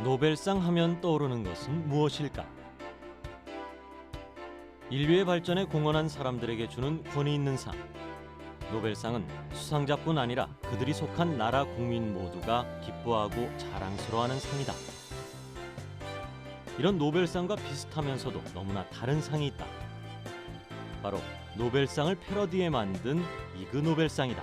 노벨상 하면 떠오르는 것은 무엇일까? 인류의 발전에 공헌한 사람들에게 주는 권위 있는 상. 노벨상은 수상자뿐 아니라 그들이 속한 나라 국민 모두가 기뻐하고 자랑스러워하는 상이다. 이런 노벨상과 비슷하면서도 너무나 다른 상이 있다. 바로 노벨상을 패러디해 만든 이그 노벨상이다.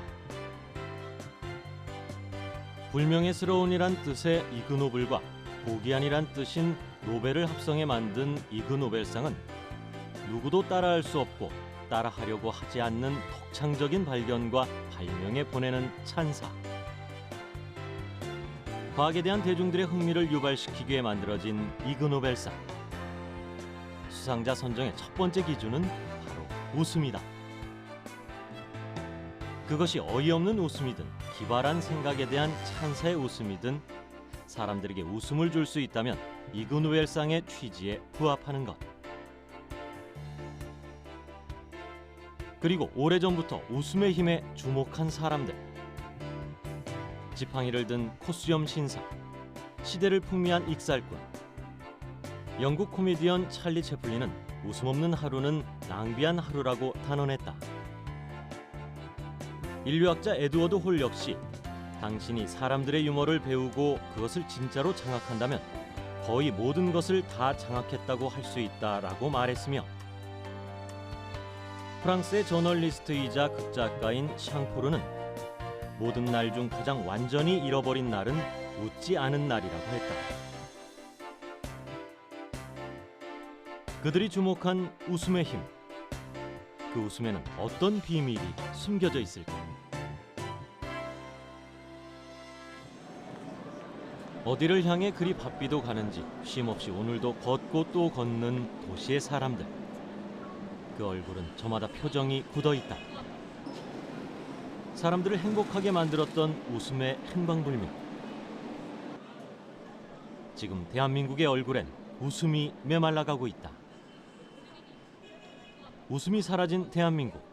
불명예스러운이란 뜻의 이그 노벨과 고귀한이란 뜻인 노벨을 합성해 만든 이그 노벨상은 누구도 따라할 수 없고 따라하려고 하지 않는 독창적인 발견과 발명에 보내는 찬사. 과학에 대한 대중들의 흥미를 유발시키기 위해 만들어진 이그 노벨상. 수상자 선정의 첫 번째 기준은 바로 웃음이다. 그것이 어이없는 웃음이든 기발한 생각에 대한 찬사의 웃음이든 사람들에게 웃음을 줄 수 있다면 이그 노벨상의 취지에 부합하는 것. 그리고 오래전부터 웃음의 힘에 주목한 사람들. 지팡이를 든 코수염 신사, 시대를 풍미한 익살꾼. 영국 코미디언 찰리 채플린은 웃음 없는 하루는 낭비한 하루라고 단언했다. 인류학자 에드워드 홀 역시 당신이 사람들의 유머를 배우고 그것을 진짜로 장악한다면 거의 모든 것을 다 장악했다고 할 수 있다라고 말했으며, 프랑스의 저널리스트이자 극작가인 샹포르는 모든 날 중 가장 완전히 잃어버린 날은 웃지 않은 날이라고 했다. 그들이 주목한 웃음의 힘. 그 웃음에는 어떤 비밀이 숨겨져 있을까? 어디를 향해 그리 바삐도 가는지 쉼없이 오늘도 걷고 또 걷는 도시의 사람들. 그 얼굴은 저마다 표정이 굳어있다. 사람들을 행복하게 만들었던 웃음의 행방불명. 지금 대한민국의 얼굴엔 웃음이 메말라가고 있다. 웃음이 사라진 대한민국.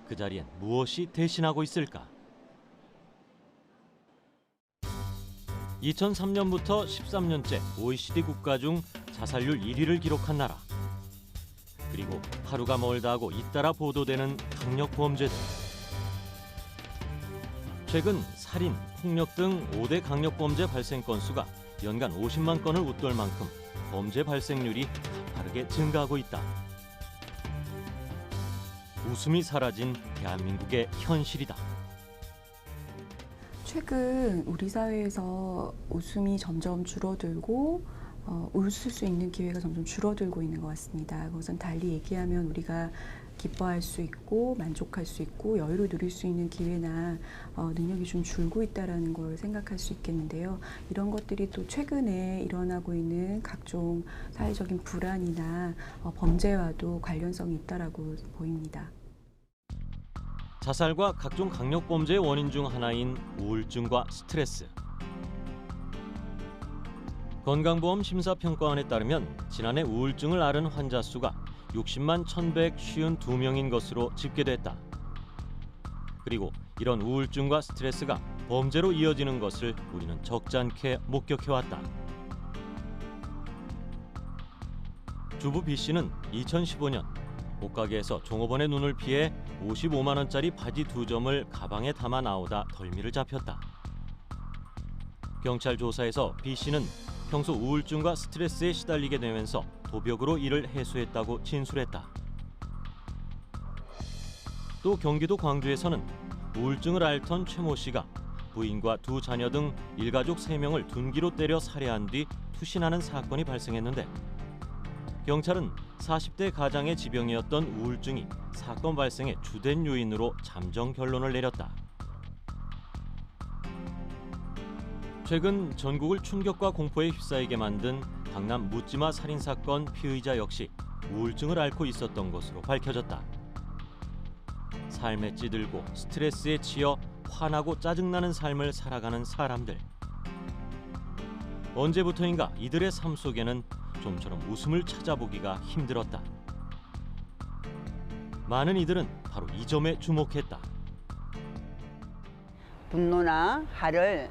그 자리엔 무엇이 대신하고 있을까? 2003년부터 13년째 OECD 국가 중 자살률 1위를 기록한 나라. 그리고 하루가 멀다 하고 잇따라 보도되는 강력 범죄들. 최근 살인, 폭력 등 5대 강력 범죄 발생 건수가 연간 50만 건을 웃돌 만큼 범죄 발생률이 가파르게 증가하고 있다. 웃음이 사라진 대한민국의 현실이다. 최근 우리 사회에서 웃음이 점점 줄어들고 웃을 수 있는 기회가 점점 줄어들고 있는 것 같습니다. 그것은 달리 얘기하면 우리가 기뻐할 수 있고 만족할 수 있고 여유를 누릴 수 있는 기회나 능력이 좀 줄고 있다는 걸 생각할 수 있겠는데요. 이런 것들이 또 최근에 일어나고 있는 각종 사회적인 불안이나 범죄와도 관련성이 있다라고 보입니다. 자살과 각종 강력 범죄의 원인 중 하나인 우울증과 스트레스. 건강보험 심사평가원에 따르면 지난해 우울증을 앓은 환자 수가 60만 1,152명인 것으로 집계됐다. 그리고 이런 우울증과 스트레스가 범죄로 이어지는 것을 우리는 적잖게 목격해왔다. 주부 B씨는 2015년 옷가게에서 종업원의 눈을 피해 55만 원짜리 바지 2점을 가방에 담아 나오다 덜미를 잡혔다. 경찰 조사에서 B씨는 평소 우울증과 스트레스에 시달리게 되면서 도벽으로 이를 해소했다고 진술했다. 또 경기도 광주에서는 우울증을 앓던 최모 씨가 부인과 두 자녀 등 일가족 3명을 둔기로 때려 살해한 뒤 투신하는 사건이 발생했는데, 경찰은 40대 가장의 지병이었던 우울증이 사건 발생의 주된 요인으로 잠정 결론을 내렸다. 최근 전국을 충격과 공포에 휩싸이게 만든 강남 묻지마 살인사건 피의자 역시 우울증을 앓고 있었던 것으로 밝혀졌다. 삶에 찌들고 스트레스에 치여 화나고 짜증나는 삶을 살아가는 사람들. 언제부터인가 이들의 삶 속에는 좀처럼 웃음을 찾아보기가 힘들었다. 많은 이들은 바로 이 점에 주목했다. 분노나 화를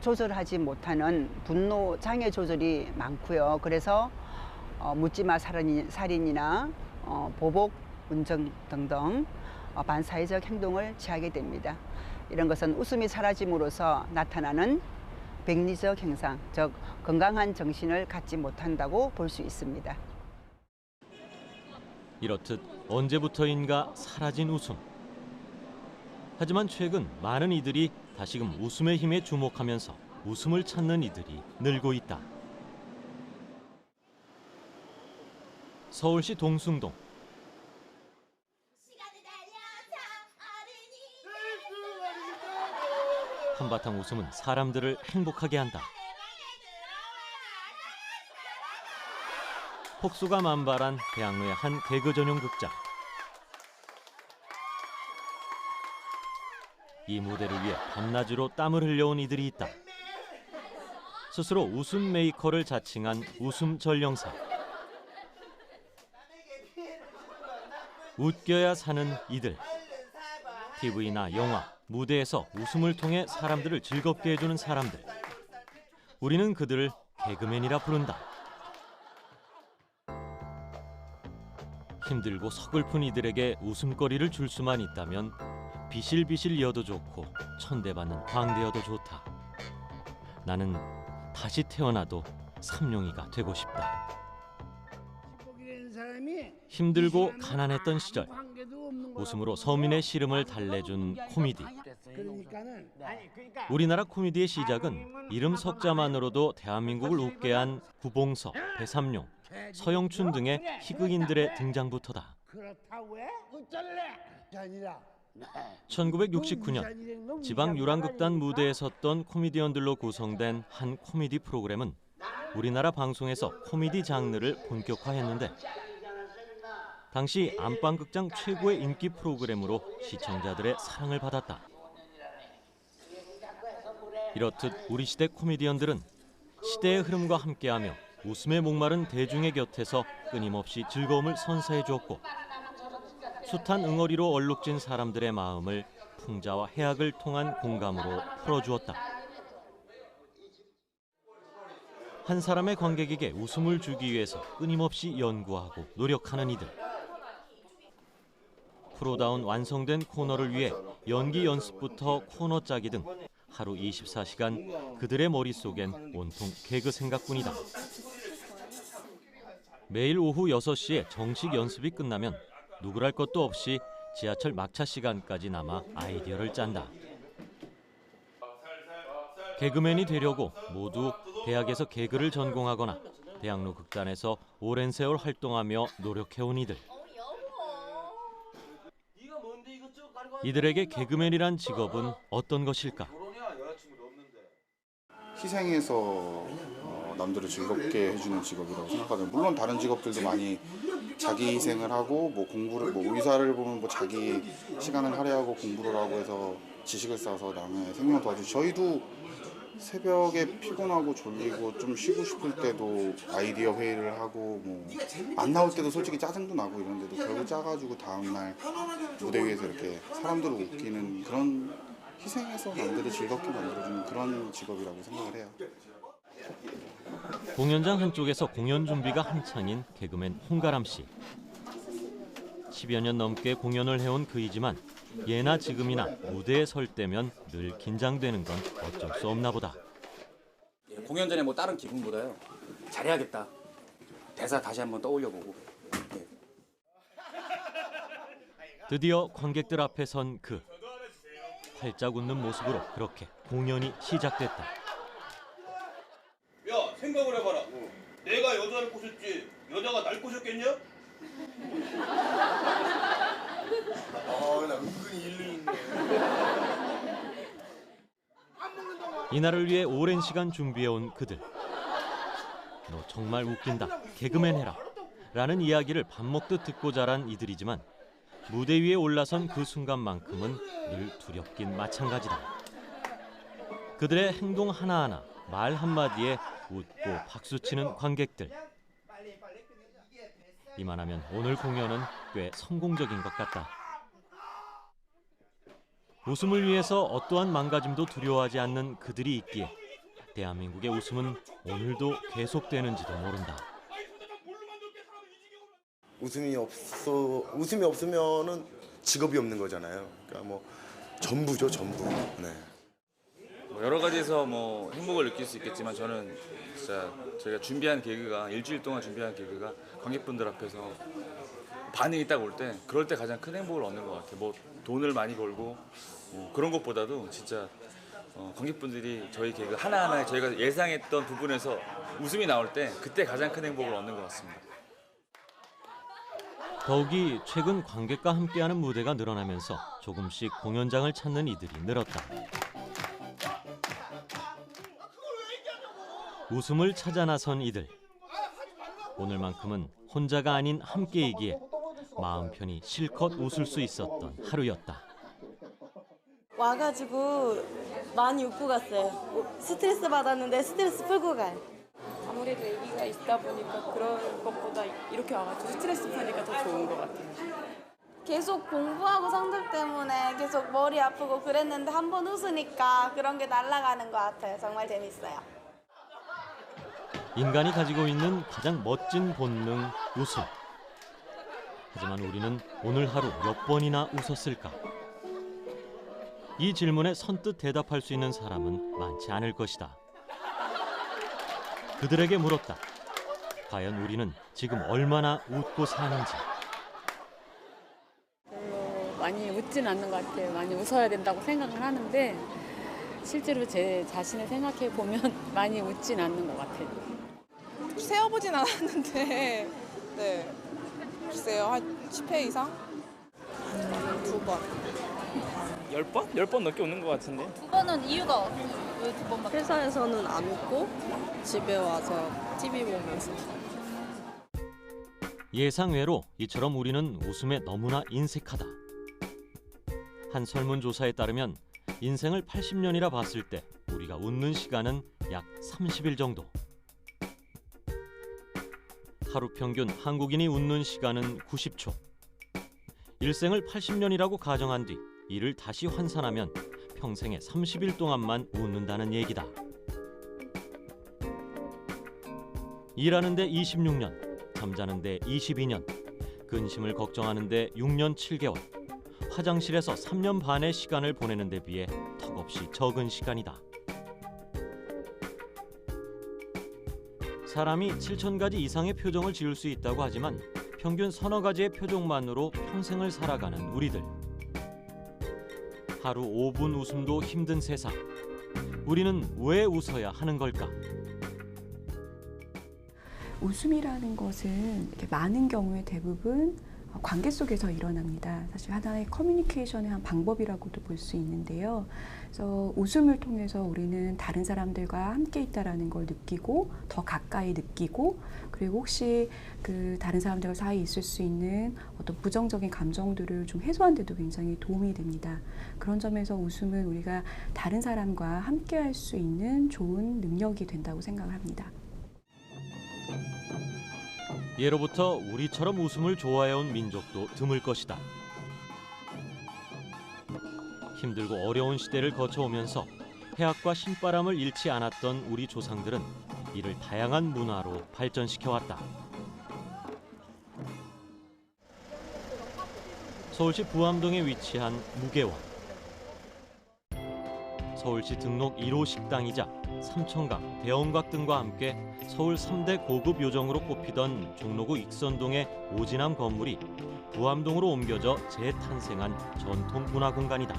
조절하지 못하는 분노 장애 조절이 많고요. 그래서 묻지마 살인이나 보복 운전 등등 반사회적 행동을 취하게 됩니다. 이런 것은 웃음이 사라짐으로써 나타나는 백리적 현상, 즉 건강한 정신을 갖지 못한다고 볼 수 있습니다. 이렇듯 언제부터인가 사라진 웃음. 하지만 최근 많은 이들이 다시금 웃음의 힘에 주목하면서 웃음을 찾는 이들이 늘고 있다. 서울시 동숭동. 한바탕 웃음은 사람들을 행복하게 한다. 폭소가 만발한 대학로의 한 개그 전용 극장. 이 무대를 위해 밤낮으로 땀을 흘려온 이들이 있다. 스스로 웃음 메이커를 자칭한 웃음 전령사. 웃겨야 사는 이들. TV나 영화, 무대에서 웃음을 통해 사람들을 즐겁게 해주는 사람들. 우리는 그들을 개그맨이라 부른다. 힘들고 서글픈 이들에게 웃음거리를 줄 수만 있다면 비실비실이어도 좋고 천대받는 광대여도 좋다. 나는 다시 태어나도 삼룡이가 되고 싶다. 힘들고 가난했던 시절 웃음으로 서민의 시름을 달래준 코미디. 우리나라 코미디의 시작은 이름 석자만으로도 대한민국을 웃게 한 구봉서, 배삼룡, 서영춘 등의 희극인들의 등장부터다. 1969년 지방 유랑극단 무대에 섰던 코미디언들로 구성된 한 코미디 프로그램은 우리나라 방송에서 코미디 장르를 본격화했는데 당시 안방극장 최고의 인기 프로그램으로 시청자들의 사랑을 받았다. 이렇듯 우리 시대 코미디언들은 시대의 흐름과 함께하며 웃음에 목마른 대중의 곁에서 끊임없이 즐거움을 선사해 주었고 숱한 응어리로 얼룩진 사람들의 마음을 풍자와 해악을 통한 공감으로 풀어주었다. 한 사람의 관객에게 웃음을 주기 위해서 끊임없이 연구하고 노력하는 이들. 프로다운 완성된 코너를 위해 연기 연습부터 코너 짜기 등 하루 24시간 그들의 머릿속엔 온통 개그 생각뿐이다. 매일 오후 6시에 정식 연습이 끝나면 누구랄 것도 없이 지하철 막차 시간까지 남아 아이디어를 짠다. 개그맨이 되려고 모두 대학에서 개그를 전공하거나 대학로 극단에서 오랜 세월 활동하며 노력해온 이들. 이들에게 개그맨이란 직업은 어떤 것일까? 희생해서 남들을 즐겁게 해주는 직업이라고 생각하거든요. 물론 다른 직업들도 많이 자기 희생을 하고 뭐 공부를 의사를 보면 뭐 자기 시간을 할애하고 공부를 하고 해서 지식을 쌓아서 남의 생명을 도와주죠. 저희도 새벽에 피곤하고 졸리고 좀 쉬고 싶을 때도 아이디어 회의를 하고 뭐 안 나올 때도 솔직히 짜증도 나고 이런데도 결국 짜가지고 다음날 무대 위에서 이렇게 사람들을 웃기는 그런 희생해서 남들을 즐겁게 만들어주는 그런 직업이라고 생각을 해요. 공연장 한쪽에서 공연 준비가 한창인 개그맨 홍가람 씨. 10여 년 넘게 공연을 해온 그이지만 예나 지금이나 무대에 설 때면 늘 긴장되는 건 어쩔 수 없나 보다. 공연 전에 뭐 다른 기분보다요. 잘해야겠다. 대사 다시 한번 떠올려보고. 드디어 관객들 앞에 선 그. 활짝 웃는 모습으로 그렇게 공연이 시작됐다. 야, 생각을 해봐라. 내가 여자를 꼬셨지 여자가 날 꼬셨겠냐? 나 은근히 일리 있네. 이날을 위해 오랜 시간 준비해온 그들. 너 정말 웃긴다. 개그맨 해라. 라는 이야기를 밥 먹듯 듣고 자란 이들이지만 무대 위에 올라선 그 순간만큼은 늘 두렵긴 마찬가지다. 그들의 행동 하나하나, 말 한마디에 웃고 박수치는 관객들. 이만하면 오늘 공연은 꽤 성공적인 것 같다. 웃음을 위해서 어떠한 망가짐도 두려워하지 않는 그들이 있기에 대한민국의 웃음은 오늘도 계속되는지도 모른다. 웃음이 없으면은 직업이 없는 거잖아요. 그러니까 뭐 전부죠, 전부. 네. 뭐 여러 가지에서 뭐 행복을 느낄 수 있겠지만 저는 진짜 저희가 준비한 개그가 일주일 동안 준비한 개그가 관객분들 앞에서 반응이 딱 올 때 그럴 때 가장 큰 행복을 얻는 것 같아요. 뭐 돈을 많이 벌고 뭐 그런 것보다도 진짜 관객분들이 저희 개그 하나하나에 저희가 예상했던 부분에서 웃음이 나올 때 그때 가장 큰 행복을 얻는 것 같습니다. 더욱이 최근 관객과 함께하는 무대가 늘어나면서 조금씩 공연장을 찾는 이들이 늘었다. 웃음을 찾아 나선 이들. 오늘만큼은 혼자가 아닌 함께이기에 마음 편히 실컷 웃을 수 있었던 하루였다. 와가지고 많이 웃고 갔어요. 스트레스 받았는데 스트레스 풀고 가요. 아무래도 애기가 있다 보니까 그런 것보다 이렇게 와가지고 스트레스 푸니까 더 좋은 것 같아요. 계속 공부하고 성적 때문에 계속 머리 아프고 그랬는데 한 번 웃으니까 그런 게 날아가는 것 같아요. 정말 재밌어요. 인간이 가지고 있는 가장 멋진 본능, 웃음. 하지만 우리는 오늘 하루 몇 번이나 웃었을까? 이 질문에 선뜻 대답할 수 있는 사람은 많지 않을 것이다. 그들에게 물었다. 과연 우리는 지금 얼마나 웃고 사는지. 별로 많이 웃진 않는 것 같아요. 많이 웃어야 된다고 생각을 하는데 실제로 제 자신을 생각해 보면 많이 웃진 않는 것 같아요. 세어보진 않았는데 네 글쎄요 한 10회 이상? 2번. 10번? 10번 넘게 웃는 것 같은데. 2번은 이유가 왜 2번밖에? 회사에서는 안 웃고 집에 와서 TV 보면서. 예상외로 이처럼 우리는 웃음에 너무나 인색하다. 한 설문조사에 따르면 인생을 80년이라 봤을 때 우리가 웃는 시간은 약 30일 정도. 하루 평균 한국인이 웃는 시간은 90초. 일생을 80년이라고 가정한 뒤 이를 다시 환산하면 평생에 30일 동안만 웃는다는 얘기다. 일하는데 26년, 잠자는데 22년, 근심을 걱정하는데 6년 7개월, 화장실에서 3년 반의 시간을 보내는 데 비해 턱없이 적은 시간이다. 사람이 7,000가지 이상의 표정을 지을 수 있다고 하지만 평균 서너 가지의 표정만으로 평생을 살아가는 우리들. 하루 5분 웃음도 힘든 세상. 우리는 왜 웃어야 하는 걸까? 웃음이라는 것은 이렇게 많은 경우에 대부분 관계 속에서 일어납니다. 사실 하나의 커뮤니케이션의 한 방법이라고도 볼 수 있는데요. 그래서 웃음을 통해서 우리는 다른 사람들과 함께 있다라는 걸 느끼고 더 가까이 느끼고 그리고 혹시 그 다른 사람들과 사이에 있을 수 있는 어떤 부정적인 감정들을 좀 해소하는 데도 굉장히 도움이 됩니다. 그런 점에서 웃음은 우리가 다른 사람과 함께 할 수 있는 좋은 능력이 된다고 생각을 합니다. 예로부터 우리처럼 웃음을 좋아해온 민족도 드물 것이다. 힘들고 어려운 시대를 거쳐오면서 해악과 신바람을 잃지 않았던 우리 조상들은 이를 다양한 문화로 발전시켜왔다. 서울시 부암동에 위치한 무게원. 서울시 등록 1호 식당이자 삼청각, 대원각 등과 함께 서울 3대 고급 요정으로 꼽히던 종로구 익선동의 오지남 건물이 부암동으로 옮겨져 재탄생한 전통 문화 공간이다.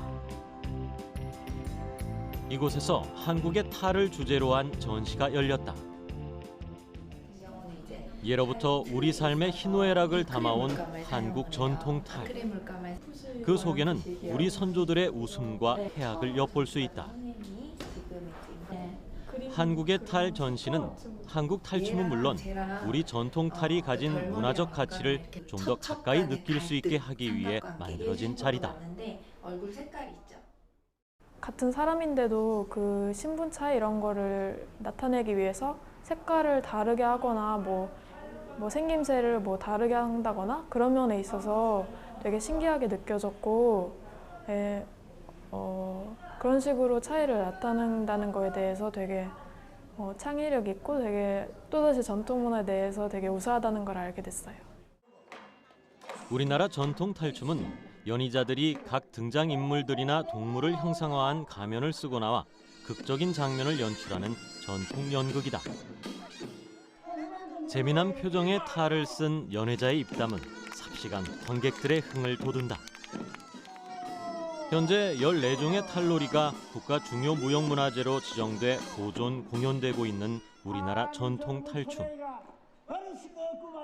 이곳에서 한국의 탈을 주제로 한 전시가 열렸다. 예로부터 우리 삶의 희노애락을 담아온 한국 전통 탈. 그 속에는 우리 선조들의 웃음과 해악을 엿볼 수 있다. 한국의 탈 전시는 한국 탈춤은 물론 우리 전통 탈이 가진 문화적 가치를 좀 더 가까이 느낄 수 있게 하기 위해 만들어진 자리다. 같은 사람인데도 그 신분 차이 이런 거를 나타내기 위해서 색깔을 다르게 하거나 뭐 생김새를 다르게 한다거나 그런 면에 있어서 되게 신기하게 느껴졌고 그런 식으로 차이를 나타낸다는 거에 대해서 되게 창의력 있고 되게 또다시 전통 문화에 대해서 되게 우수하다는 걸 알게 됐어요. 우리나라 전통 탈춤은 연희자들이 각 등장인물들이나 동물을 형상화한 가면을 쓰고 나와 극적인 장면을 연출하는 전통 연극이다. 재미난 표정의 탈을 쓴 연혜자의 입담은 삽시간 관객들의 흥을 돋운다. 현재 14종의 탈놀이가 국가 중요 무형문화재로 지정돼 보존, 공연되고 있는 우리나라 전통 탈춤.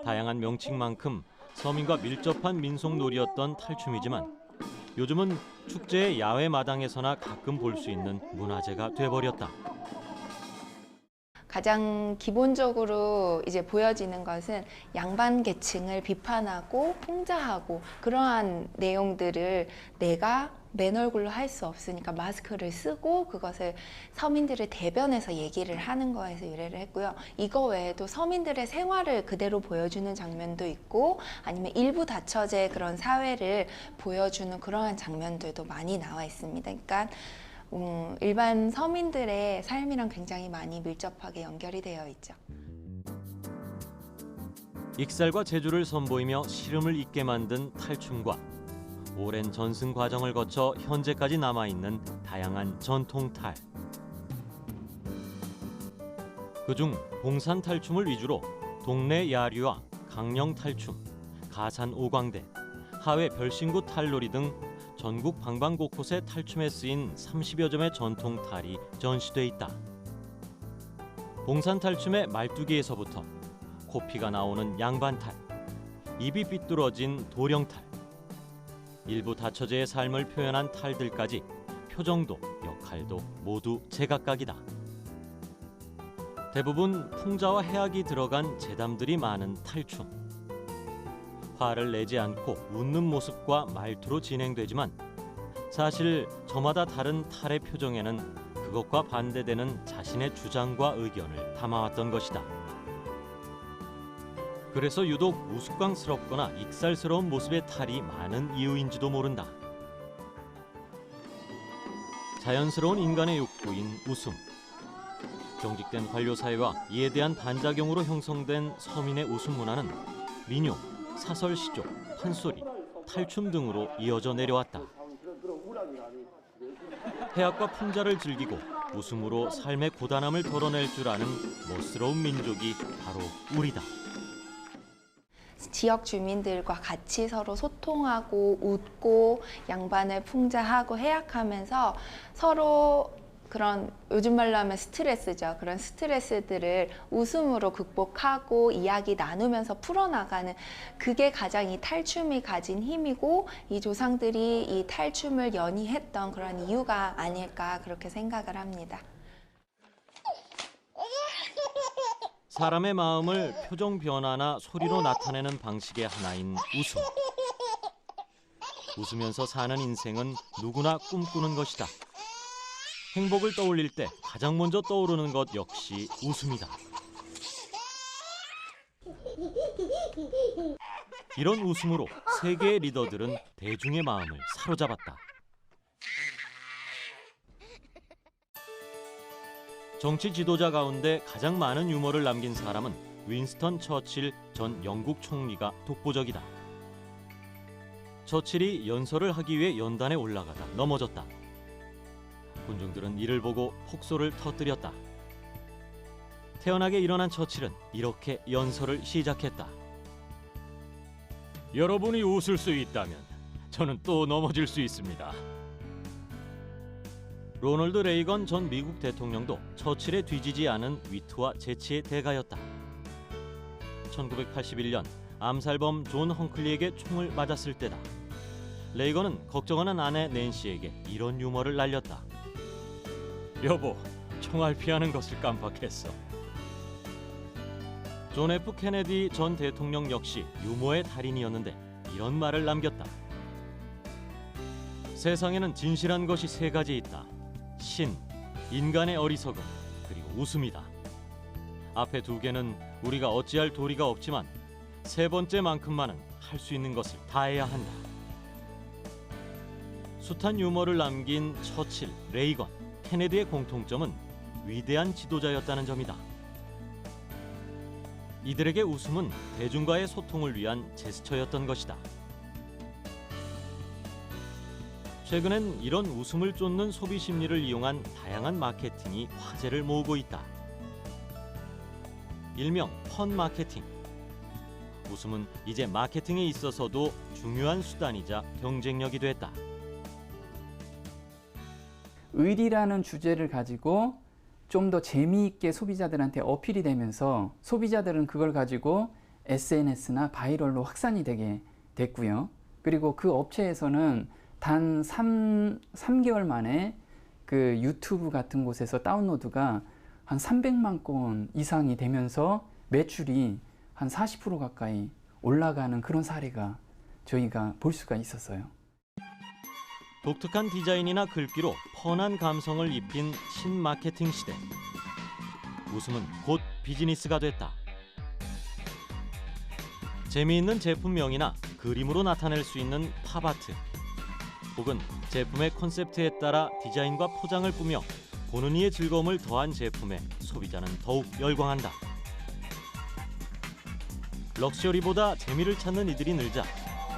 다양한 명칭만큼 서민과 밀접한 민속놀이였던 탈춤이지만 요즘은 축제의 야외 마당에서나 가끔 볼 수 있는 문화재가 돼버렸다. 가장 기본적으로 이제 보여지는 것은 양반 계층을 비판하고 풍자하고 그러한 내용들을 내가 맨 얼굴로 할 수 없으니까 마스크를 쓰고 그것을 서민들을 대변해서 얘기를 하는 거에서 유래를 했고요. 이거 외에도 서민들의 생활을 그대로 보여주는 장면도 있고 아니면 일부 다처제의 그런 사회를 보여주는 그러한 장면들도 많이 나와 있습니다. 그러니까 일반 서민들의 삶이랑 굉장히 많이 밀접하게 연결이 되어 있죠. 익살과 재주를 선보이며 시름을 잊게 만든 탈춤과 오랜 전승 과정을 거쳐 현재까지 남아있는 다양한 전통탈. 그중 봉산 탈춤을 위주로 동네 야류와 강령 탈춤, 가산 오광대, 하회 별신구 탈놀이 등 전국 방방곳곳에 탈춤에 쓰인 30여 점의 전통탈이 전시돼 있다. 봉산 탈춤의 말뚝이에서부터 코피가 나오는 양반탈, 입이 삐뚤어진 도령탈, 일부 다처제의 삶을 표현한 탈들까지 표정도 역할도 모두 제각각이다. 대부분 풍자와 해악이 들어간 제담들이 많은 탈춤. 화를 내지 않고 웃는 모습과 말투로 진행되지만 사실 저마다 다른 탈의 표정에는 그것과 반대되는 자신의 주장과 의견을 담아왔던 것이다. 그래서 유독 우스꽝스럽거나 익살스러운 모습의 탈이 많은 이유인지도 모른다. 자연스러운 인간의 욕구인 웃음. 경직된 관료 사회와 이에 대한 반작용으로 형성된 서민의 웃음 문화는 민요, 사설 시조, 판소리, 탈춤 등으로 이어져 내려왔다. 해악과 풍자를 즐기고 웃음으로 삶의 고단함을 덜어낼 줄 아는 멋스러운 민족이 바로 우리다. 지역 주민들과 같이 서로 소통하고 웃고 양반을 풍자하고 해악하면서 서로 그런 요즘 말로 하면 스트레스죠. 그런 스트레스들을 웃음으로 극복하고 이야기 나누면서 풀어나가는 그게 가장 이 탈춤이 가진 힘이고 이 조상들이 이 탈춤을 연희했던 그런 이유가 아닐까 그렇게 생각을 합니다. 사람의 마음을 표정 변화나 소리로 나타내는 방식의 하나인 웃음. 웃으면서 사는 인생은 누구나 꿈꾸는 것이다. 행복을 떠올릴 때 가장 먼저 떠오르는 것 역시 웃음이다. 이런 웃음으로 세계의 리더들은 대중의 마음을 사로잡았다. 정치 지도자 가운데 가장 많은 유머를 남긴 사람은 윈스턴 처칠 전 영국 총리가 독보적이다. 처칠이 연설을 하기 위해 연단에 올라가다 넘어졌다. 군중들은 이를 보고 폭소를 터뜨렸다. 태연하게 일어난 처칠은 이렇게 연설을 시작했다. 여러분이 웃을 수 있다면 저는 또 넘어질 수 있습니다. 로널드 레이건 전 미국 대통령도 처칠에 뒤지지 않은 위트와 재치의 대가였다. 1981년 암살범 존 헝클리에게 총을 맞았을 때다. 레이건은 걱정하는 아내 낸시에게 이런 유머를 날렸다. 여보, 총알 피하는 것을 깜빡했어. 존 F 케네디 전 대통령 역시 유머의 달인이었는데 이런 말을 남겼다. 세상에는 진실한 것이 세 가지 있다. 신, 인간의 어리석음, 그리고 웃음이다. 앞에 두 개는 우리가 어찌할 도리가 없지만 세 번째만큼만은 할 수 있는 것을 다해야 한다. 숱한 유머를 남긴 처칠, 레이건, 케네디의 공통점은 위대한 지도자였다는 점이다. 이들에게 웃음은 대중과의 소통을 위한 제스처였던 것이다. 최근엔 이런 웃음을 쫓는 소비 심리를 이용한 다양한 마케팅이 화제를 모으고 있다. 일명 펀 마케팅. 웃음은 이제 마케팅에 있어서도 중요한 수단이자 경쟁력이 됐다. 의리라는 주제를 가지고 좀 더 재미있게 소비자들한테 어필이 되면서 소비자들은 그걸 가지고 SNS나 바이럴로 확산이 되게 됐고요. 그리고 그 업체에서는 단 3개월 만에 그 유튜브 같은 곳에서 다운로드가 한 300만 건 이상이 되면서 매출이 한 40% 가까이 올라가는 그런 사례가 저희가 볼 수가 있었어요. 독특한 디자인이나 글귀로 펀한 감성을 입힌 신마케팅 시대. 웃음은 곧 비즈니스가 됐다. 재미있는 제품명이나 그림으로 나타낼 수 있는 팝아트, 혹은 제품의 콘셉트에 따라 디자인과 포장을 꾸며 보는 이의 즐거움을 더한 제품에 소비자는 더욱 열광한다. 럭셔리보다 재미를 찾는 이들이 늘자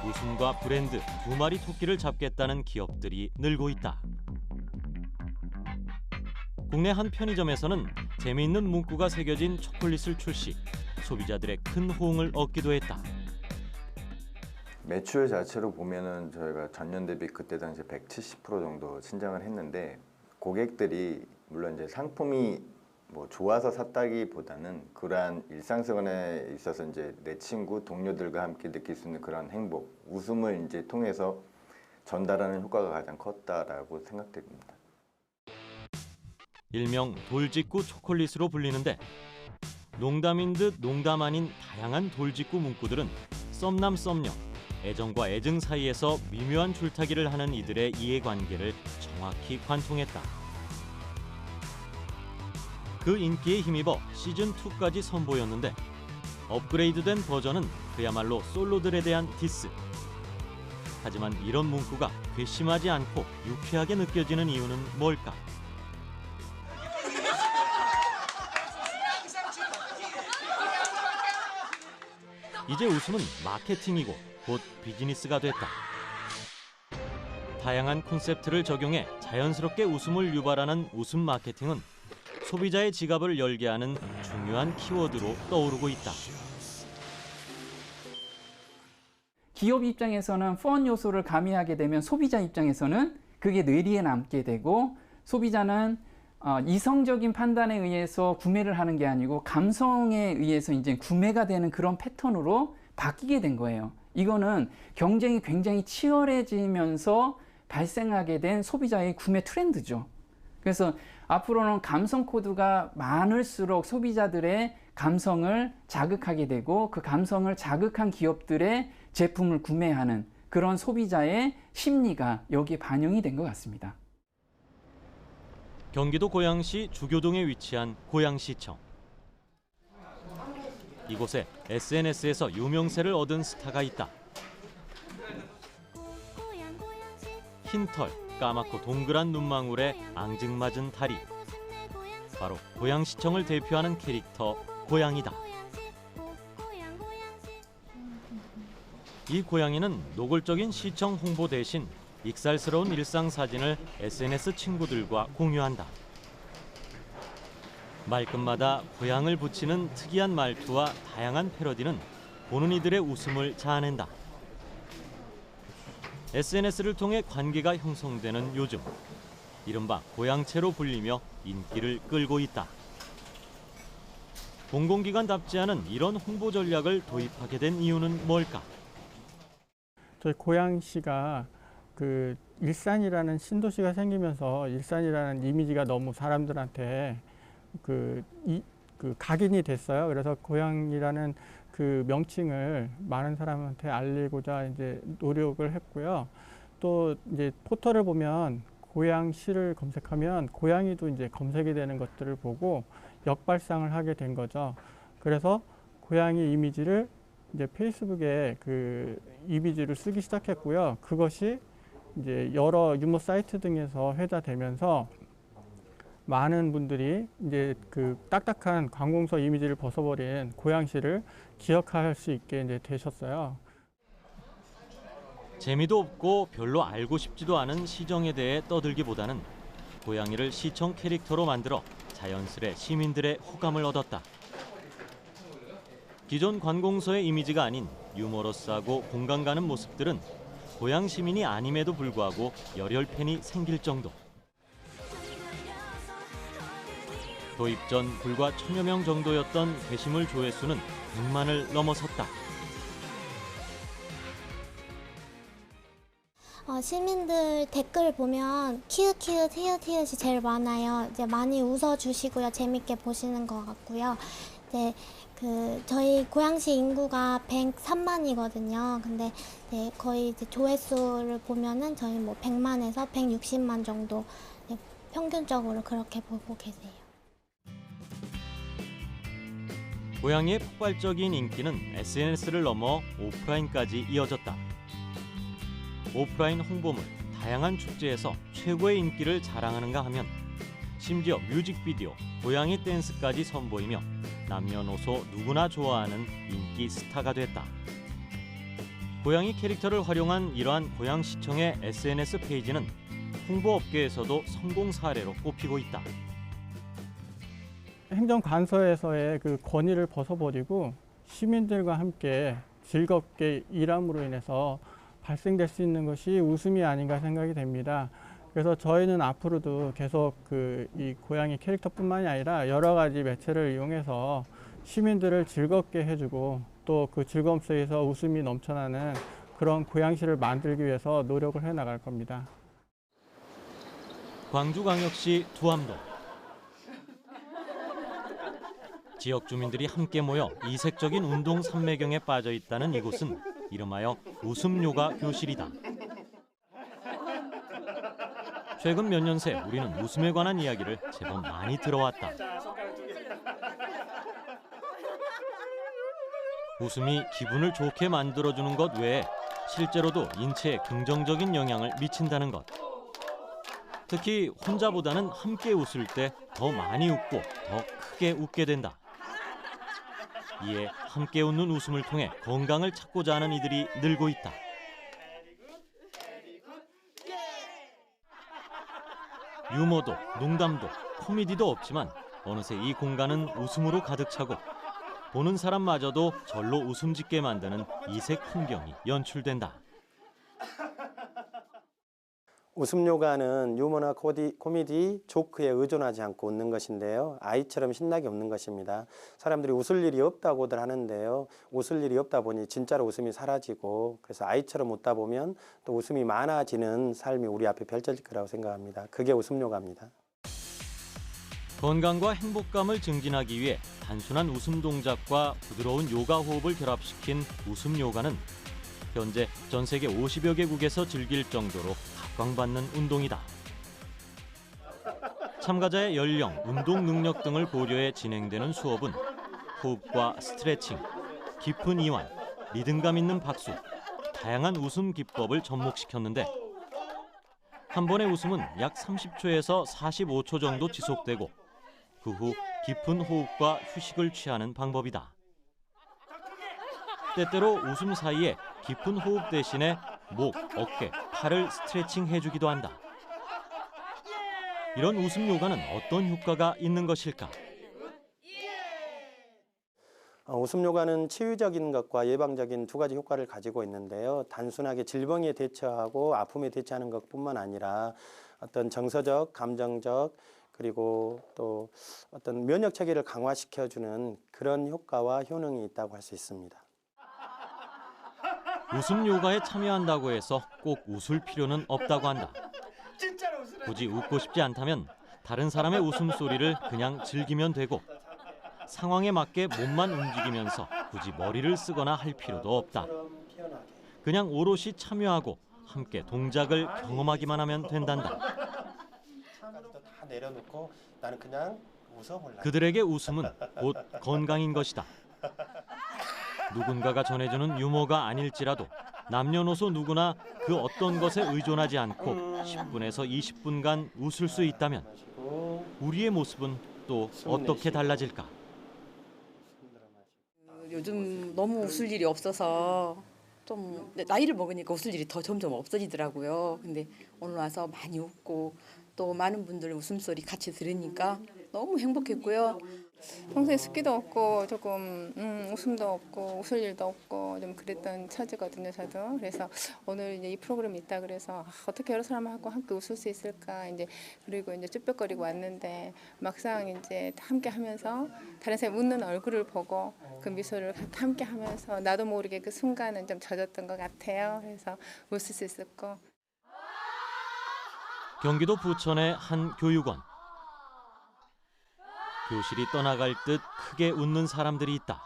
웃음과 브랜드 두 마리 토끼를 잡겠다는 기업들이 늘고 있다. 국내 한 편의점에서는 재미있는 문구가 새겨진 초콜릿을 출시, 소비자들의 큰 호응을 얻기도 했다. 매출 자체로 보면은 저희가 전년 대비 그때 당시 170% 정도 신장을 했는데, 고객들이 물론 이제 상품이 뭐 좋아서 샀다기보다는 그러한 일상생활에 있어서 이제 내 친구, 동료들과 함께 느낄 수 있는 그런 행복, 웃음을 이제 통해서 전달하는 효과가 가장 컸다라고 생각됩니다. 일명 돌직구 초콜릿으로 불리는데, 농담인 듯 농담 아닌 다양한 돌직구 문구들은 썸남 썸녀, 애정과 애증 사이에서 미묘한 줄타기를 하는 이들의 이해관계를 정확히 관통했다. 그 인기에 힘입어 시즌2까지 선보였는데, 업그레이드된 버전은 그야말로 솔로들에 대한 디스. 하지만 이런 문구가 괘씸하지 않고 유쾌하게 느껴지는 이유는 뭘까? 이제 웃음은 마케팅이고 곧 비즈니스가 됐다. 다양한 콘셉트를 적용해 자연스럽게 웃음을 유발하는 웃음 마케팅은 소비자의 지갑을 열게 하는 중요한 키워드로 떠오르고 있다. 기업 입장에서는 펀 요소를 가미하게 되면 소비자 입장에서는 그게 뇌리에 남게 되고, 소비자는 이성적인 판단에 의해서 구매를 하는 게 아니고 감성에 의해서 이제 구매가 되는 그런 패턴으로 바뀌게 된 거예요. 이거는 경쟁이 굉장히 치열해지면서 발생하게 된 소비자의 구매 트렌드죠. 그래서 앞으로는 감성 코드가 많을수록 소비자들의 감성을 자극하게 되고, 그 감성을 자극한 기업들의 제품을 구매하는 그런 소비자의 심리가 여기에 반영이 된 것 같습니다. 경기도 고양시 주교동에 위치한 고양시청. 이곳에 SNS에서 유명세를 얻은 스타가 있다. 흰털, 까맣고 동그란 눈망울에 앙증맞은 다리. 바로 고양시청을 대표하는 캐릭터 고양이다. 이 고양이는 노골적인 시청 홍보 대신 익살스러운 일상 사진을 SNS 친구들과 공유한다. 말끝마다 고양을 붙이는 특이한 말투와 다양한 패러디는 보는 이들의 웃음을 자아낸다. SNS를 통해 관계가 형성되는 요즘, 이른바 고양체로 불리며 인기를 끌고 있다. 공공기관답지 않은 이런 홍보 전략을 도입하게 된 이유는 뭘까? 저희 고양시가 그 일산이라는 신도시가 생기면서 일산이라는 이미지가 너무 사람들한테 그 각인이 됐어요. 그래서 고양이라는 그 명칭을 많은 사람한테 알리고자 이제 노력을 했고요. 또 이제 포털을 보면 고양시를 검색하면 고양이도 이제 검색이 되는 것들을 보고 역발상을 하게 된 거죠. 그래서 고양이 이미지를 이제 페이스북에 그 이미지를 쓰기 시작했고요. 그것이 이제 여러 유머 사이트 등에서 회자되면서 많은 분들이 이제 그 딱딱한 관공서 이미지를 벗어버린 고양시를 기억할 수 있게 이제 되셨어요. 재미도 없고 별로 알고 싶지도 않은 시정에 대해 떠들기보다는 고양이를 시청 캐릭터로 만들어 자연스레 시민들의 호감을 얻었다. 기존 관공서의 이미지가 아닌 유머러스하고 공감 가는 모습들은 고양 시민이 아님에도 불구하고 열혈 팬이 생길 정도. 도입 전 불과 1000여 명 정도였던 게시물 조회수는 100만을 넘어섰다. 시민들 댓글 보면 키읔키읔 히읗히읗이 제일 많아요. 이제 많이 웃어주시고요. 재밌게 보시는 것 같고요. 이제 저희 고양시 인구가 103만이거든요. 근데 거의 이제 조회수를 보면은 저희 뭐 100만에서 160만 정도 평균적으로 그렇게 보고 계세요. 고양이의 폭발적인 인기는 SNS를 넘어 오프라인까지 이어졌다. 오프라인 홍보물, 다양한 축제에서 최고의 인기를 자랑하는가 하면 심지어 뮤직비디오, 고양이 댄스까지 선보이며 남녀노소 누구나 좋아하는 인기 스타가 됐다. 고양이 캐릭터를 활용한 이러한 고양시청의 SNS 페이지는 홍보업계에서도 성공 사례로 꼽히고 있다. 행정관서에서의 그 권위를 벗어버리고 시민들과 함께 즐겁게 일함으로 인해서 발생될 수 있는 것이 웃음이 아닌가 생각이 됩니다. 그래서 저희는 앞으로도 계속 이 고양이 캐릭터뿐만이 아니라 여러 가지 매체를 이용해서 시민들을 즐겁게 해주고 또 그 즐거움 속에서 웃음이 넘쳐나는 그런 고양시를 만들기 위해서 노력을 해나갈 겁니다. 광주광역시 두암동. 지역 주민들이 함께 모여 이색적인 운동 산매경에 빠져 있다는 이곳은 이름하여 웃음요가 교실이다. 최근 몇 년 새 우리는 웃음에 관한 이야기를 제법 많이 들어왔다. 웃음이 기분을 좋게 만들어주는 것 외에 실제로도 인체에 긍정적인 영향을 미친다는 것. 특히 혼자보다는 함께 웃을 때 더 많이 웃고 더 크게 웃게 된다. 이에 함께 웃는 웃음을 통해 건강을 찾고자 하는 이들이 늘고 있다. 유머도 농담도 코미디도 없지만 어느새 이 공간은 웃음으로 가득 차고 보는 사람마저도 절로 웃음 짓게 만드는 이색 풍경이 연출된다. 웃음요가는 유머나 코미디, 조크에 의존하지 않고 웃는 것인데요. 아이처럼 신나게 웃는 것입니다. 사람들이 웃을 일이 없다고들 하는데요. 웃을 일이 없다 보니 진짜로 웃음이 사라지고 그래서 아이처럼 웃다 보면 또 웃음이 많아지는 삶이 우리 앞에 펼쳐질 거라고 생각합니다. 그게 웃음요가입니다. 건강과 행복감을 증진하기 위해 단순한 웃음 동작과 부드러운 요가 호흡을 결합시킨 웃음 요가는 현재 전 세계 50여 개국에서 즐길 정도로 각광받는 운동이다. 참가자의 연령, 운동 능력 등을 고려해 진행되는 수업은 호흡과 스트레칭, 깊은 이완, 리듬감 있는 박수, 다양한 웃음 기법을 접목시켰는데 한 번의 웃음은 약 30초에서 45초 정도 지속되고 그 후 깊은 호흡과 휴식을 취하는 방법이다. 때때로 웃음 사이에 깊은 호흡 대신에 목, 어깨, 팔을 스트레칭 해주기도 한다. 이런 웃음 요가는 어떤 효과가 있는 것일까? 웃음 요가는 치유적인 것과 예방적인 두 가지 효과를 가지고 있는데요. 단순하게 질병에 대처하고 아픔에 대처하는 것뿐만 아니라 어떤 정서적, 감정적 그리고 또 어떤 면역 체계를 강화시켜주는 그런 효과와 효능이 있다고 할 수 있습니다. 웃음 요가에 참여한다고 해서 꼭 웃을 필요는 없다고 한다. 굳이 웃고 싶지 않다면 다른 사람의 웃음소리를 그냥 즐기면 되고 상황에 맞게 몸만 움직이면서 굳이 머리를 쓰거나 할 필요도 없다. 그냥 오롯이 참여하고 함께 동작을 경험하기만 하면 된단다. 다 내려놓고 나는 그냥 웃어볼래. 그들에게 웃음은 곧 건강인 것이다. 누군가가 전해주는 유머가 아닐지라도 남녀노소 누구나 그 어떤 것에 의존하지 않고 10분에서 20분간 웃을 수 있다면 우리의 모습은 또 어떻게 달라질까? 요즘 너무 웃을 일이 없어서 좀 나이를 먹으니까 웃을 일이 더 점점 없어지더라고요. 근데 오늘 와서 많이 웃고 또 많은 분들 웃음소리 같이 들으니까 너무 행복했고요. 평소에 습기도 없고 조금 웃음도 없고 웃을 일도 없고 좀 그랬던 처지거든요, 저도. 그래서 오늘 이제 이 프로그램이 있다 그래서 어떻게 여러 사람하고 함께 웃을 수 있을까 이제 그리고 이제 쭈뼛거리고 왔는데 막상 이제 함께 하면서 다른 사람 웃는 얼굴을 보고 그 미소를 함께 하면서 나도 모르게 그 순간은 좀 젖었던 것 같아요. 그래서 웃을 수 있었고. 경기도 부천의 한 교육원. 교실이 떠나갈 듯 크게 웃는 사람들이 있다.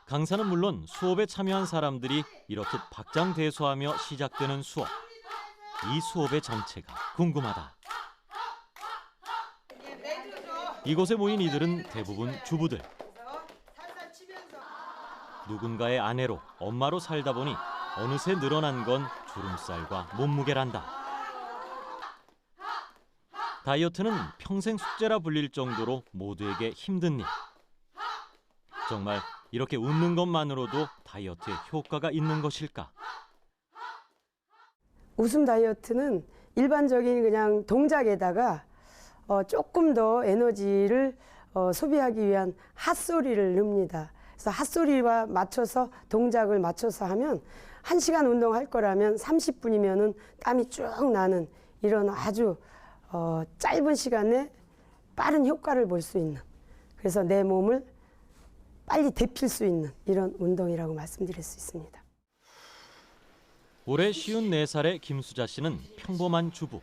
강사는 물론 수업에 참여한 사람들이 이렇듯 박장대소하며 시작되는 수업. 이 수업의 정체가 궁금하다. 이곳에 모인 이들은 대부분 주부들. 누군가의 아내로 엄마로 살다 보니 어느새 늘어난 건 주름살과 몸무게란다. 다이어트는 평생 숙제라 불릴 정도로 모두에게 힘든 일. 정말 이렇게 웃는 것만으로도 다이어트에 효과가 있는 것일까? 웃음 다이어트는 일반적인 그냥 동작에다가 조금 더 에너지를 소비하기 위한 핫소리를 넣습니다. 그래서 핫소리와 맞춰서 동작을 맞춰서 하면 1시간 운동할 거라면 30분이면은 땀이 쭉 나는 이런 아주 짧은 시간에 빠른 효과를 볼 수 있는, 그래서 내 몸을 빨리 데필 수 있는 이런 운동이라고 말씀드릴 수 있습니다. 올해 54살의 김수자 씨는 평범한 주부.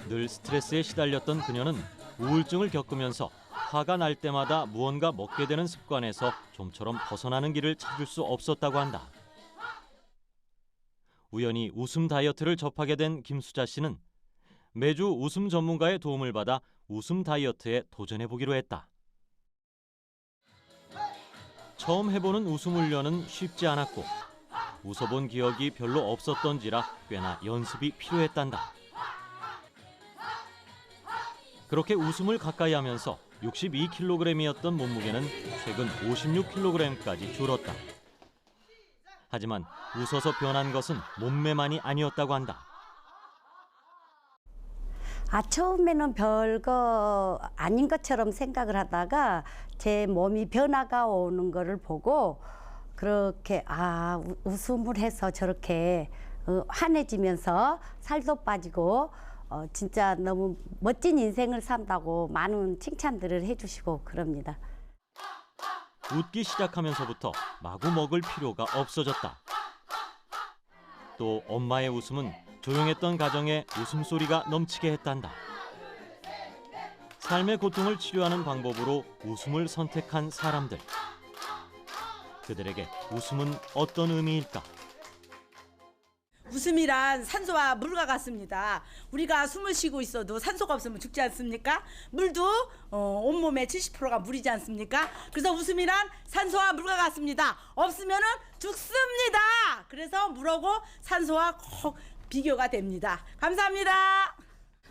늘 스트레스에 시달렸던 그녀는 우울증을 겪으면서 화가 날 때마다 무언가 먹게 되는 습관에서 좀처럼 벗어나는 길을 찾을 수 없었다고 한다. 우연히 웃음 다이어트를 접하게 된 김수자 씨는 매주 웃음 전문가의 도움을 받아 웃음 다이어트에 도전해보기로 했다. 처음 해보는 웃음 훈련은 쉽지 않았고 웃어본 기억이 별로 없었던지라 꽤나 연습이 필요했단다. 그렇게 웃음을 가까이 하면서 62kg이었던 몸무게는 최근 56kg까지 줄었다. 하지만 웃어서 변한 것은 몸매만이 아니었다고 한다. 처음에는 별거 아닌 것처럼 생각을 하다가 제 몸이 변화가 오는 거를 보고 그렇게 웃음을 해서 저렇게 환해지면서 살도 빠지고 진짜 너무 멋진 인생을 산다고 많은 칭찬들을 해주시고 그럽니다. 웃기 시작하면서부터 마구 먹을 필요가 없어졌다. 또 엄마의 웃음은 조용했던 가정에 웃음소리가 넘치게 했단다. 삶의 고통을 치료하는 방법으로 웃음을 선택한 사람들. 그들에게 웃음은 어떤 의미일까? 웃음이란 산소와 물과 같습니다. 우리가 숨을 쉬고 있어도 산소가 없으면 죽지 않습니까? 물도 온몸의 70%가 물이지 않습니까? 그래서 웃음이란 산소와 물과 같습니다. 없으면은 죽습니다. 그래서 물하고 산소와 꼭 비교가 됩니다. 감사합니다.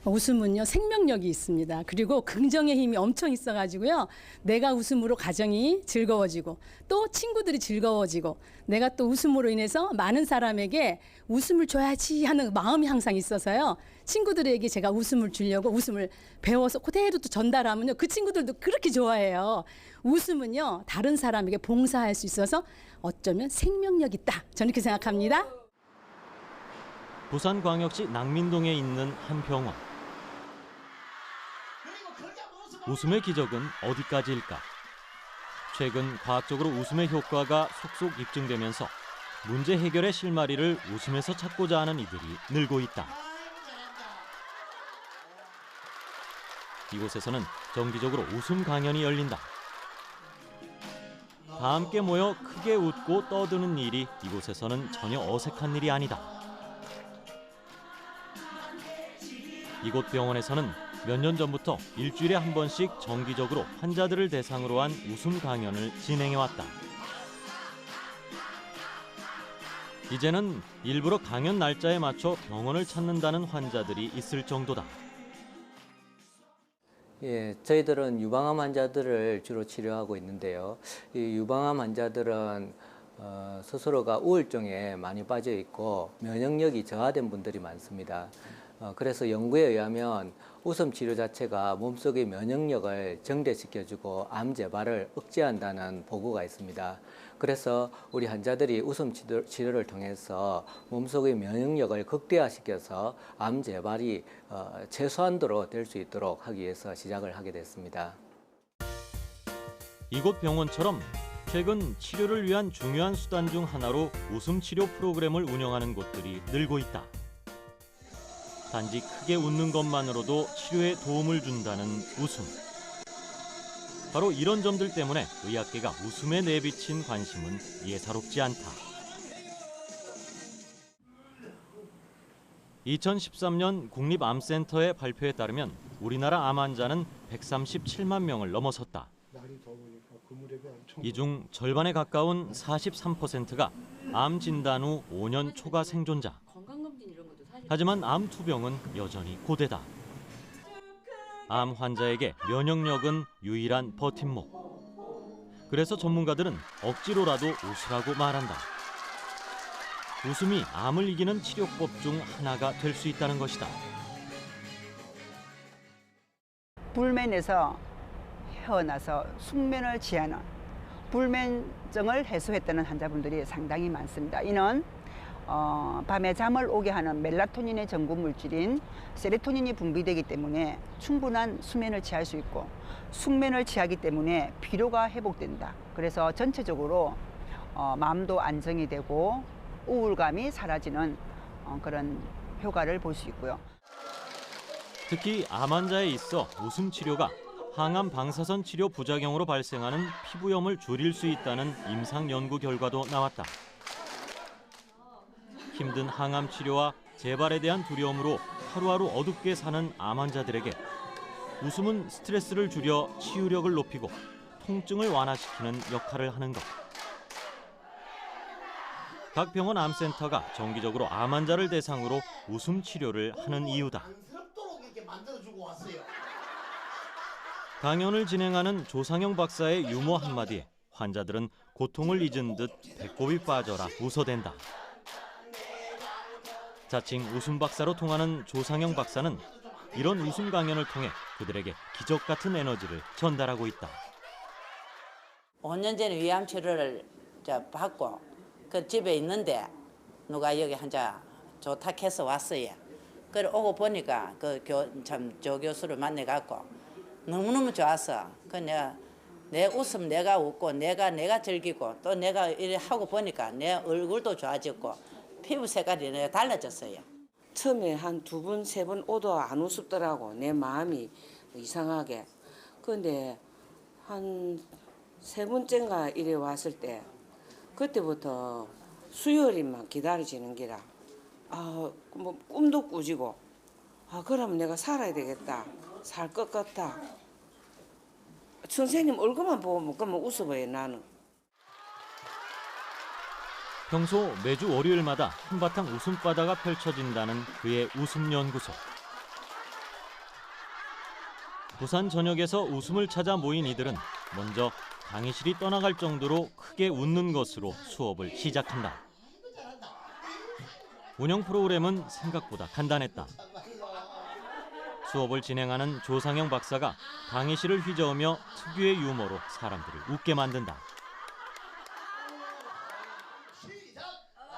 웃음은요 생명력이 있습니다. 그리고 긍정의 힘이 엄청 있어가지고요. 내가 웃음으로 가정이 즐거워지고 또 친구들이 즐거워지고 내가 또 웃음으로 인해서 많은 사람에게 웃음을 줘야지 하는 마음이 항상 있어서요. 친구들에게 제가 웃음을 주려고 웃음을 배워서 그대로 또 전달하면요. 그 친구들도 그렇게 좋아해요. 웃음은요 다른 사람에게 봉사할 수 있어서 어쩌면 생명력이 있다. 저는 그렇게 생각합니다. 부산광역시 낭민동에 있는 한 병원. 웃음의 기적은 어디까지일까? 최근 과학적으로 웃음의 효과가 속속 입증되면서 문제 해결의 실마리를 웃음에서 찾고자 하는 이들이 늘고 있다. 이곳에서는 정기적으로 웃음 강연이 열린다. 다 함께 모여 크게 웃고 떠드는 일이 이곳에서는 전혀 어색한 일이 아니다. 이곳 병원에서는 몇 년 전부터 일주일에 한 번씩 정기적으로 환자들을 대상으로 한 웃음 강연을 진행해왔다. 이제는 일부러 강연 날짜에 맞춰 병원을 찾는다는 환자들이 있을 정도다. 예, 저희들은 유방암 환자들을 주로 치료하고 있는데요. 이 유방암 환자들은 스스로가 우울증에 많이 빠져 있고 면역력이 저하된 분들이 많습니다. 그래서 연구에 의하면 웃음 치료 자체가 몸속의 면역력을 정대시켜주고 암 재발을 억제한다는 보고가 있습니다. 그래서 우리 환자들이 웃음 치료를 통해서 몸속의 면역력을 극대화시켜서 암 재발이 최소한도로 될 수 있도록 하기 위해서 시작을 하게 됐습니다. 이곳 병원처럼 최근 치료를 위한 중요한 수단 중 하나로 웃음 치료 프로그램을 운영하는 곳들이 늘고 있다. 단지 크게 웃는 것만으로도 치료에 도움을 준다는 웃음. 바로 이런 점들 때문에 의학계가 웃음에 내비친 관심은 예사롭지 않다. 2013년 국립암센터의 발표에 따르면 우리나라 암 환자는 137만 명을 넘어섰다. 이 중 절반에 가까운 43%가 암 진단 후 5년 초과 생존자. 하지만 암 투병은 여전히 고대다. 암 환자에게 면역력은 유일한 버팀목. 그래서 전문가들은 억지로라도 웃으라고 말한다. 웃음이 암을 이기는 치료법 중 하나가 될 수 있다는 것이다. 불면에서 헤어나서 숙면을 취하는 불면증을 해소했다는 환자분들이 상당히 많습니다. 이는 밤에 잠을 오게 하는 멜라토닌의 전구 물질인 세로토닌이 분비되기 때문에 충분한 수면을 취할 수 있고 숙면을 취하기 때문에 피로가 회복된다. 그래서 전체적으로 마음도 안정이 되고 우울감이 사라지는 그런 효과를 볼 수 있고요. 특히 암 환자에 있어 웃음 치료가 항암 방사선 치료 부작용으로 발생하는 피부염을 줄일 수 있다는 임상 연구 결과도 나왔다. 힘든 항암 치료와 재발에 대한 두려움으로 하루하루 어둡게 사는 암 환자들에게 웃음은 스트레스를 줄여 치유력을 높이고 통증을 완화시키는 역할을 하는 것. 각 병원 암센터가 정기적으로 암 환자를 대상으로 웃음 치료를 하는 이유다. 강연을 진행하는 조상영 박사의 유머 한마디에 환자들은 고통을 잊은 듯 배꼽이 빠져라 웃어댄다. 자칭 웃음 박사로 통하는 조상영 박사는 이런 웃음 강연을 통해 그들에게 기적 같은 에너지를 전달하고 있다. 5년 전에 위암 치료를 받고 그 집에 있는데 누가 여기 환자 좋다 해서 왔어요. 그래 오고 보니까 조 교수를 만나갖고 너무너무 좋았어. 그 내 웃음 내가 웃고 내가 즐기고 또 내가 이래 하고 보니까 내 얼굴도 좋아졌고 피부 색깔이 내가 달라졌어요. 처음에 한 2번, 3번 오도 안 웃었더라고. 내 마음이 이상하게. 근데 한 3번째인가 이래 왔을 때 그때부터 수혈이만 기다려지는 기라. 뭐 꿈도 꾸지고 그러면 내가 살아야 되겠다. 살 것 같다. 선생님 얼굴만 보면 그러면 웃어봐요 나는. 평소 매주 월요일마다 한바탕 웃음바다가 펼쳐진다는 그의 웃음연구소. 부산 전역에서 웃음을 찾아 모인 이들은 먼저 강의실이 떠나갈 정도로 크게 웃는 것으로 수업을 시작한다. 운영 프로그램은 생각보다 간단했다. 수업을 진행하는 조상영 박사가 강의실을 휘저으며 특유의 유머로 사람들을 웃게 만든다.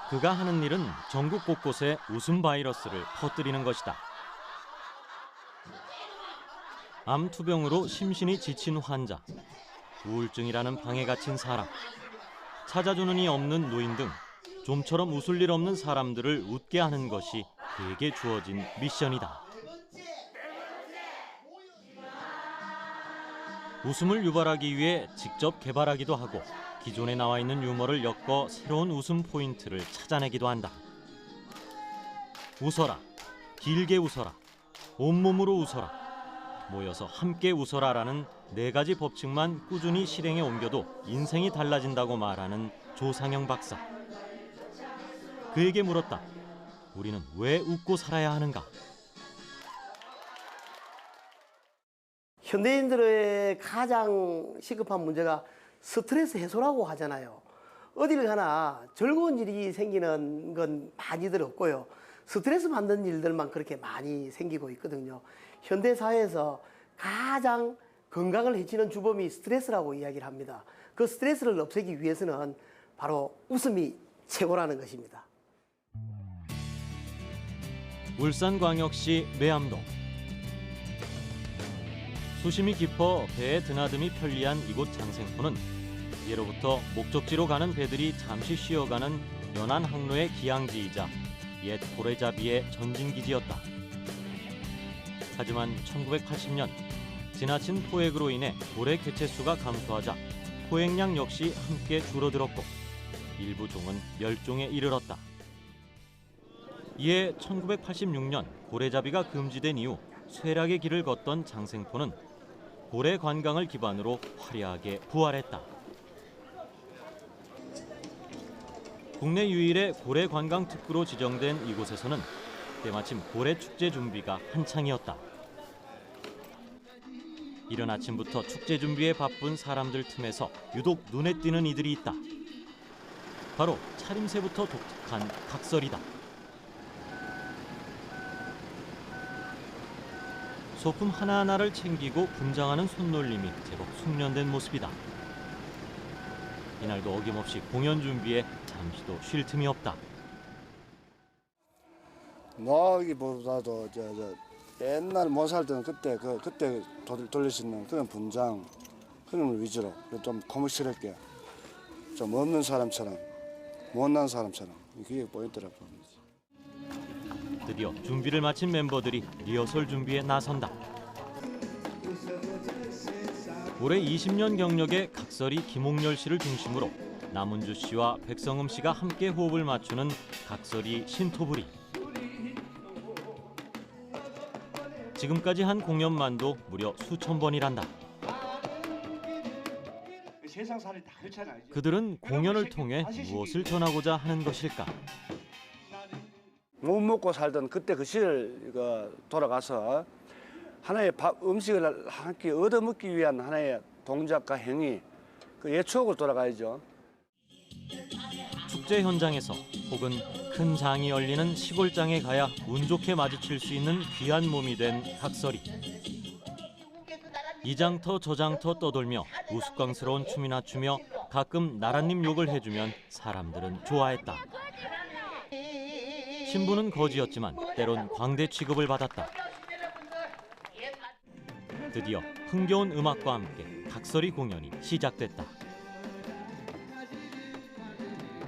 그가 하는 일은 전국 곳곳에 웃음 바이러스를 퍼뜨리는 것이다. 암 투병으로 심신이 지친 환자, 우울증이라는 방에 갇힌 사람, 찾아주는 이 없는 노인 등 좀처럼 웃을 일 없는 사람들을 웃게 하는 것이 그에게 주어진 미션이다. 웃음을 유발하기 위해 직접 개발하기도 하고 기존에 나와 있는 유머를 엮어 새로운 웃음 포인트를 찾아내기도 한다. 웃어라, 길게 웃어라, 온몸으로 웃어라, 모여서 함께 웃어라라는 4가지 법칙만 꾸준히 실행에 옮겨도 인생이 달라진다고 말하는 조상영 박사. 그에게 물었다. 우리는 왜 웃고 살아야 하는가? 현대인들의 가장 시급한 문제가 스트레스 해소라고 하잖아요. 어딜 가나 즐거운 일이 생기는 건 많이들 없고요. 스트레스 받는 일들만 그렇게 많이 생기고 있거든요. 현대 사회에서 가장 건강을 해치는 주범이 스트레스라고 이야기를 합니다. 그 스트레스를 없애기 위해서는 바로 웃음이 최고라는 것입니다. 울산광역시 매암동. 수심이 깊어 배에 드나듦이 편리한 이곳 장생포는 예로부터 목적지로 가는 배들이 잠시 쉬어가는 연안 항로의 기항지이자 옛 고래잡이의 전진기지였다. 하지만 1980년 지나친 포획으로 인해 고래 개체수가 감소하자 포획량 역시 함께 줄어들었고 일부 종은 멸종에 이르렀다. 이에 1986년 고래잡이가 금지된 이후 쇠락의 길을 걷던 장생포는 고래 관광을 기반으로 화려하게 부활했다. 국내 유일의 고래 관광 특구로 지정된 이곳에서는 때마침 고래 축제 준비가 한창이었다. 이른 아침부터 축제 준비에 바쁜 사람들 틈에서 유독 눈에 띄는 이들이 있다. 바로 차림새부터 독특한 각설이다. 소품 하나하나를 챙기고 분장하는 손놀림이 제법 숙련된 모습이다. 이날도 어김없이 공연 준비에 잠시도 쉴 틈이 없다. 뭐하기보다도 옛날 못 살 때는 그때 돌릴 수 있는 그런 분장 그런 걸 위주로 좀 코믹스럽게 좀 없는 사람처럼 못난 사람처럼 그게 포인트라고. 드디어 준비를 마친 멤버들이 리허설 준비에 나선다. 올해 20년 경력의 각설이 김홍렬 씨를 중심으로 남은주 씨와 백성음 씨가 함께 호흡을 맞추는 각설이 신토부리. 지금까지 한 공연만도 무려 수천 번이란다. 그들은 공연을 통해 무엇을 전하고자 하는 것일까? 못 먹고 살던 그때 그 시를 돌아가서 하나의 음식을 한 끼 얻어먹기 위한 하나의 동작과 행위, 그 옛 추억을 돌아가야죠. 축제 현장에서 혹은 큰 장이 열리는 시골장에 가야 운 좋게 마주칠 수 있는 귀한 몸이 된 각설이. 이 장터 저 장터 떠돌며 우스꽝스러운 춤이나 추며 가끔 나랏님 욕을 해주면 사람들은 좋아했다. 신부는 거지였지만 때론 광대 취급을 받았다. 드디어 흥겨운 음악과 함께 각설이 공연이 시작됐다.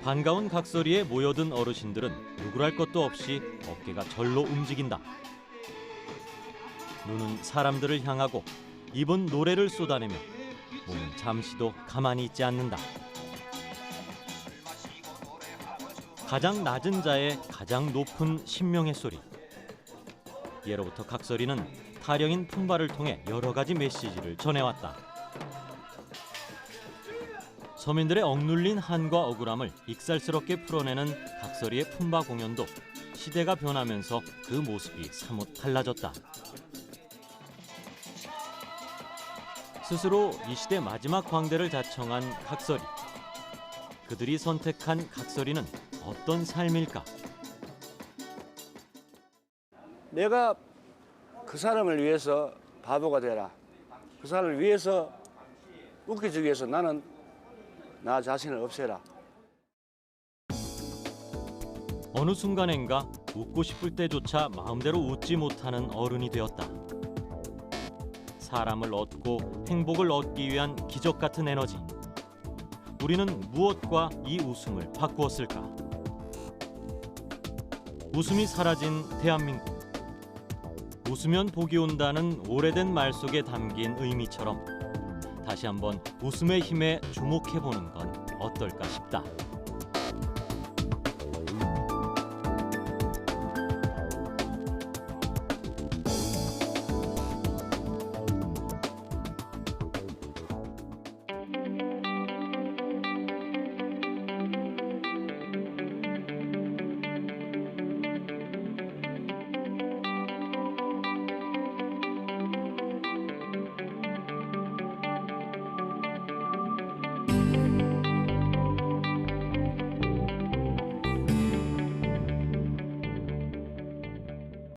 반가운 각설이에 모여든 어르신들은 누구랄 것도 없이 어깨가 절로 움직인다. 눈은 사람들을 향하고 입은 노래를 쏟아내며 몸은 잠시도 가만히 있지 않는다. 가장 낮은 자의 가장 높은 신명의 소리. 예로부터 각설이는 타령인 품바를 통해 여러 가지 메시지를 전해왔다. 서민들의 억눌린 한과 억울함을 익살스럽게 풀어내는 각설이의 품바 공연도 시대가 변하면서 그 모습이 사뭇 달라졌다. 스스로 이 시대 마지막 광대를 자청한 각설이. 그들이 선택한 각설이는 어떤 삶일까? 내가 그 사람을 위해서 바보가 되라. 그 사람을 위해서 웃기기 위해서 나는 나 자신을 없애라. 어느 순간엔가 웃고 싶을 때조차 마음대로 웃지 못하는 어른이 되었다. 사람을 얻고 행복을 얻기 위한 기적 같은 에너지. 우리는 무엇과 이 웃음을 바꾸었을까? 웃음이 사라진 대한민국. 웃으면 복이 온다는 오래된 말 속에 담긴 의미처럼 다시 한번 웃음의 힘에 주목해보는 건 어떨까 싶다.